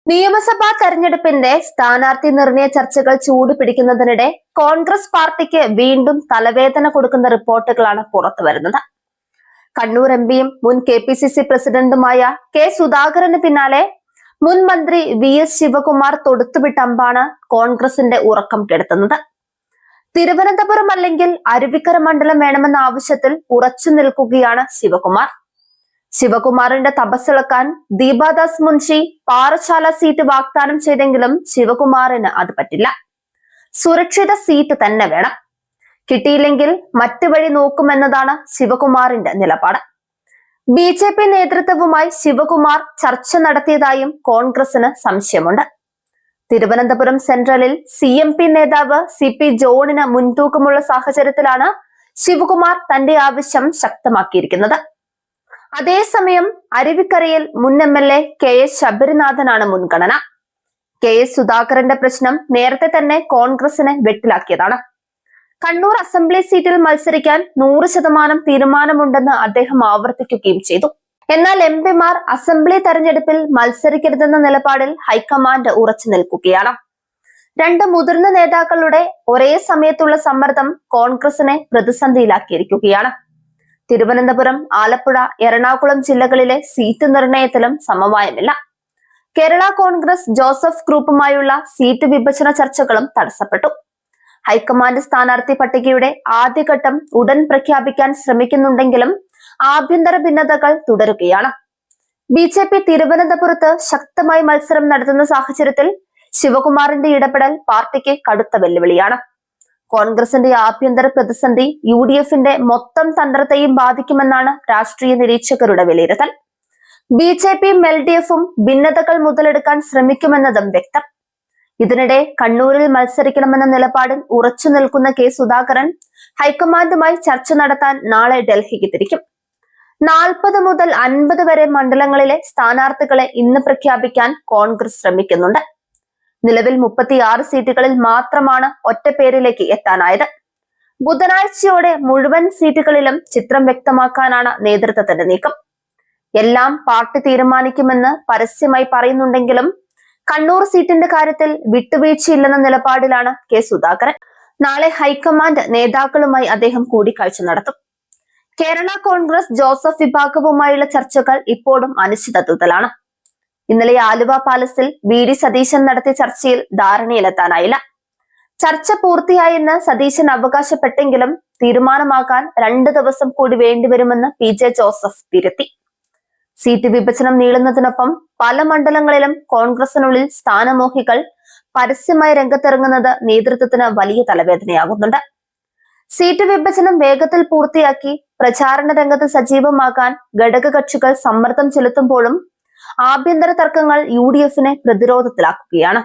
നിയമസഭാ തെരഞ്ഞെടുപ്പിന്റെ സ്ഥാനാർത്ഥി നിർണയ ചർച്ചകൾ ചൂടുപിടിക്കുന്നതിനിടെ കോൺഗ്രസ് പാർട്ടിക്ക് വീണ്ടും തലവേദന കൊടുക്കുന്ന റിപ്പോർട്ടുകളാണ് പുറത്തുവരുന്നത്. കണ്ണൂർ എംപിയും മുൻ KPCC പ്രസിഡന്റുമായ കെ സുധാകരന് പിന്നാലെ മുൻ മന്ത്രി VS ശിവകുമാർ തൊടുത്തുവിട്ട അമ്പാണ് കോൺഗ്രസിന്റെ ഉറക്കം കെടുത്തുന്നത്. തിരുവനന്തപുരം അല്ലെങ്കിൽ അരുവിക്കര മണ്ഡലം വേണമെന്ന ആവശ്യത്തിൽ ഉറച്ചു നിൽക്കുകയാണ് ശിവകുമാർ. ശിവകുമാറിന്റെ തപസ്സിളക്കാൻ ദീപാദാസ് മുൻഷി പാറശാല സീറ്റ് വാഗ്ദാനം ചെയ്തെങ്കിലും ശിവകുമാറിന് അത് പറ്റില്ല. സുരക്ഷിത സീറ്റ് തന്നെ വേണം, കിട്ടിയില്ലെങ്കിൽ മറ്റു വഴി നോക്കുമെന്നതാണ് ശിവകുമാറിന്റെ നിലപാട്. BJP നേതൃത്വവുമായി ശിവകുമാർ ചർച്ച നടത്തിയതായും കോൺഗ്രസിന് സംശയമുണ്ട്. തിരുവനന്തപുരം സെൻട്രലിൽ CMP നേതാവ് CP ജോണിന് മുൻതൂക്കമുള്ള സാഹചര്യത്തിലാണ് ശിവകുമാർ തന്റെ ആവശ്യം ശക്തമാക്കിയിരിക്കുന്നത്. അതേസമയം അരുവിക്കരയിൽ മുൻ MLA KS ശബരിനാഥനാണ് മുൻഗണന. KS സുധാകരന്റെ പ്രശ്നം നേരത്തെ തന്നെ കോൺഗ്രസിനെ വെട്ടിലാക്കിയതാണ്. കണ്ണൂർ അസംബ്ലി സീറ്റിൽ മത്സരിക്കാൻ 100% തീരുമാനമുണ്ടെന്ന് അദ്ദേഹം ആവർത്തിക്കുകയും ചെയ്തു. എന്നാൽ MPമാർ അസംബ്ലി തെരഞ്ഞെടുപ്പിൽ മത്സരിക്കരുതെന്ന നിലപാടിൽ ഹൈക്കമാൻഡ് ഉറച്ചു നിൽക്കുകയാണ്. രണ്ട് മുതിർന്ന നേതാക്കളുടെ ഒരേ സമയത്തുള്ള സമ്മർദ്ദം കോൺഗ്രസിനെ പ്രതിസന്ധിയിലാക്കിയിരിക്കുകയാണ്. തിരുവനന്തപുരം, ആലപ്പുഴ, എറണാകുളം ജില്ലകളിലെ സീറ്റ് നിർണയത്തിലും സമവായമില്ല. കേരള കോൺഗ്രസ് ജോസഫ് ഗ്രൂപ്പുമായുള്ള സീറ്റ് വിഭജന ചർച്ചകളും തടസ്സപ്പെട്ടു. ഹൈക്കമാൻഡ് സ്ഥാനാർത്ഥി പട്ടികയുടെ ആദ്യഘട്ടം ഉടൻ പ്രഖ്യാപിക്കാൻ ശ്രമിക്കുന്നുണ്ടെങ്കിലും ആഭ്യന്തര ഭിന്നതകൾ തുടരുകയാണ്. BJP തിരുവനന്തപുരത്ത് ശക്തമായി മത്സരം നടത്തുന്ന സാഹചര്യത്തിൽ ശിവകുമാറിന്റെ ഇടപെടൽ പാർട്ടിക്ക് കടുത്ത വെല്ലുവിളിയാണ്. കോൺഗ്രസിന്റെ ആഭ്യന്തര പ്രതിസന്ധി UDFന്റെ മൊത്തം തന്ത്രത്തെയും ബാധിക്കുമെന്നാണ് രാഷ്ട്രീയ നിരീക്ഷകരുടെ വിലയിരുത്തൽ. BJPയും LDFും ഭിന്നതകൾ മുതലെടുക്കാൻ ശ്രമിക്കുമെന്നതും വ്യക്തം. ഇതിനിടെ കണ്ണൂരിൽ മത്സരിക്കണമെന്ന നിലപാടിൽ ഉറച്ചു നിൽക്കുന്ന കെ സുധാകരൻ ഹൈക്കമാൻഡുമായി ചർച്ച നടത്താൻ നാളെ ഡൽഹിക്ക് തിരിക്കും. 40 മുതൽ 50 വരെ മണ്ഡലങ്ങളിലെ സ്ഥാനാർത്ഥികളെ ഇന്ന് പ്രഖ്യാപിക്കാൻ കോൺഗ്രസ് ശ്രമിക്കുന്നുണ്ട്. നിലവിൽ 36 സീറ്റുകളിൽ മാത്രമാണ് ഒറ്റപ്പേരിലേക്ക് എത്താനായത്. ബുധനാഴ്ചയോടെ മുഴുവൻ സീറ്റുകളിലും ചിത്രം വ്യക്തമാക്കാനാണ് നേതൃത്വത്തിന്റെ നീക്കം. എല്ലാം പാർട്ടി തീരുമാനിക്കുമെന്ന് പരസ്യമായി പറയുന്നുണ്ടെങ്കിലും കണ്ണൂർ സീറ്റിന്റെ കാര്യത്തിൽ വിട്ടുവീഴ്ചയില്ലെന്ന നിലപാടിലാണ് കെ സുധാകരൻ. നാളെ ഹൈക്കമാൻഡ് നേതാക്കളുമായി അദ്ദേഹം കൂടിക്കാഴ്ച നടത്തും. കേരള കോൺഗ്രസ് ജോസഫ് വിഭാഗവുമായുള്ള ചർച്ചകൾ ഇപ്പോഴും അനിശ്ചിതത്വത്തിലാണ്. ഇന്നലെ ആലുവ പാലസിൽ VD സതീശൻ നടത്തിയ ചർച്ചയിൽ ധാരണയിലെത്താനായില്ല. ചർച്ച പൂർത്തിയായെന്ന് സതീശൻ അവകാശപ്പെട്ടെങ്കിലും തീരുമാനമാകാൻ 2 ദിവസം കൂടി വേണ്ടിവരുമെന്ന് PJ ജോസഫ് തിരുത്തി. സീറ്റ് വിഭജനം നീളുന്നതിനൊപ്പം പല മണ്ഡലങ്ങളിലും കോൺഗ്രസിനുള്ളിൽ സ്ഥാനമോഹികൾ പരസ്യമായി രംഗത്തിറങ്ങുന്നത് നേതൃത്വത്തിന് വലിയ തലവേദനയാകുന്നുണ്ട്. സീറ്റ് വിഭജനം വേഗത്തിൽ പൂർത്തിയാക്കി പ്രചാരണ രംഗത്ത് സജീവമാക്കാൻ ഘടകകക്ഷികൾ സമ്മർദ്ദം ചെലുത്തുമ്പോഴും ആഭ്യന്തര തർക്കങ്ങൾ UDFനെ പ്രതിരോധത്തിലാക്കുകയാണ്.